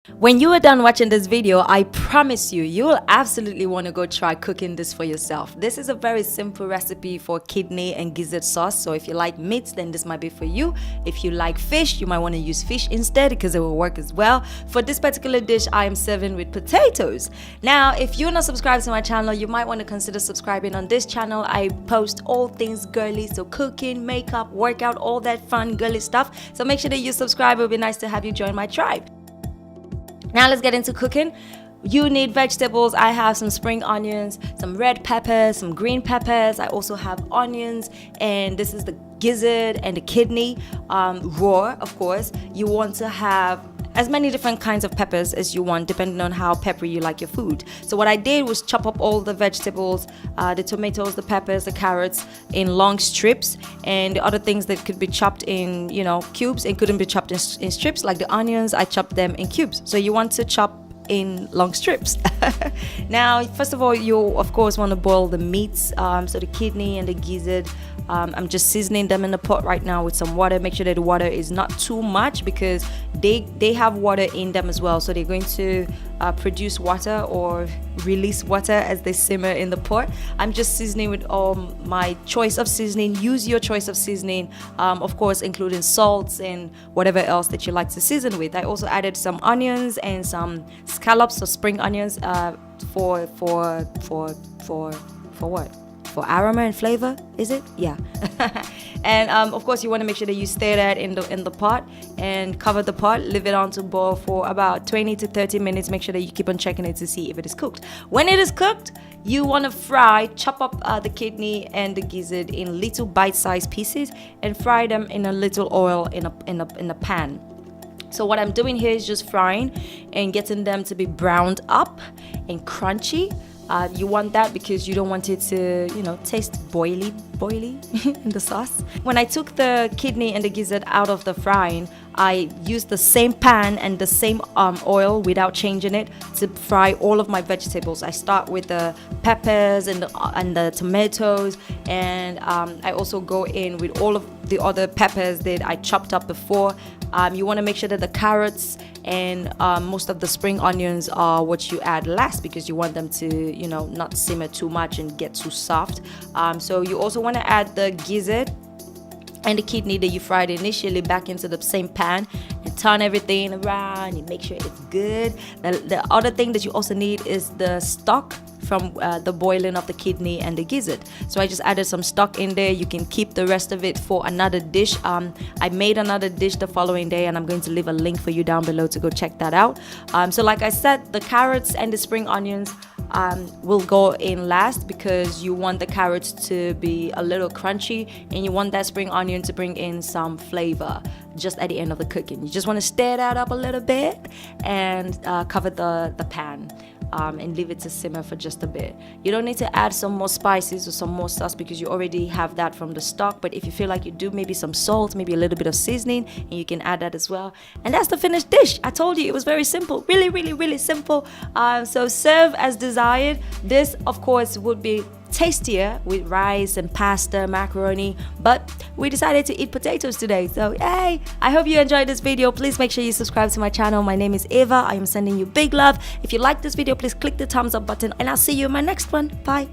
When you are done watching this video, I promise you, you will absolutely want to go try cooking this for yourself. This is a very simple recipe for kidney and gizzard sauce. So if you like meats, then this might be for you. If you like fish, you might want to use fish instead because it will work as well. For this particular dish, I am serving with potatoes. Now, if you're not subscribed to my channel, you might want to consider subscribing on this channel. I post all things girly, so cooking, makeup, workout, all that fun girly stuff. So make sure that you subscribe. It would be nice to have you join my tribe. Now let's get into cooking. You need vegetables. I have some spring onions, some red peppers, some green peppers. I also have onions, and this is the gizzard and the kidney, raw, of course. You want to have as many different kinds of peppers as you want, depending on how peppery you like your food. So what I did was chop up all the vegetables, the tomatoes, the peppers, the carrots in long strips, and the other things that could be chopped in, cubes and couldn't be chopped in strips, like the onions, I chopped them in cubes. So you want to chop in long strips. Now, first of all, you of course want to boil the meats, so the kidney and the gizzard. I'm just seasoning them in the pot right now with some water. Make sure that the water is not too much because they have water in them as well, so they're going to produce water or release water as they simmer in the pot. I'm just seasoning with my choice of seasoning. Use your choice of seasoning, of course, including salts and whatever else that you like to season with. I also added some onions and some scallops or spring onions for what? For aroma and flavor, is it? Yeah. And of course, you want to make sure that you stir that in the pot and cover the pot. Leave it on to boil for about 20 to 30 minutes. Make sure that you keep on checking it to see if it is cooked. When it is cooked, you want to chop up the kidney and the gizzard in little bite-sized pieces and fry them in a little oil in a pan. So what I'm doing here is just frying and getting them to be browned up and crunchy. You want that because you don't want it to, taste boily in the sauce. When I took the kidney and the gizzard out of the frying, I used the same pan and the same oil without changing it to fry all of my vegetables. I start with the peppers and the tomatoes, and I also go in with all of the other peppers that I chopped up before. You want to make sure that the carrots and most of the spring onions are what you add last because you want them to, not simmer too much and get too soft. So you also want to add the gizzard and the kidney that you fried initially back into the same pan and turn everything around and make sure it's good. The other thing that you also need is the stock from the boiling of the kidney and the gizzard. So I just added some stock in there. You can keep the rest of it for another dish. I made another dish the following day, and I'm going to leave a link for you down below to go check that out. So like I said, the carrots and the spring onions will go in last because you want the carrots to be a little crunchy and you want that spring onion to bring in some flavor just at the end of the cooking. You just want to stir that up a little bit and cover the pan. And leave it to simmer for just a bit. You don't need to add some more spices or some more sauce because you already have that from the stock, but if you feel like you do, maybe some salt, maybe a little bit of seasoning, and you can add that as well. And that's the finished dish. I told you it was very simple, really simple. So serve as desired. This of course would be tastier with rice and pasta, macaroni, but we decided to eat potatoes today. So hey, I hope you enjoyed this video. Please make sure you subscribe to my channel. My name is Eva. I am sending you big love. If you like this video, please click the thumbs up button, and I'll see you in my next one. Bye.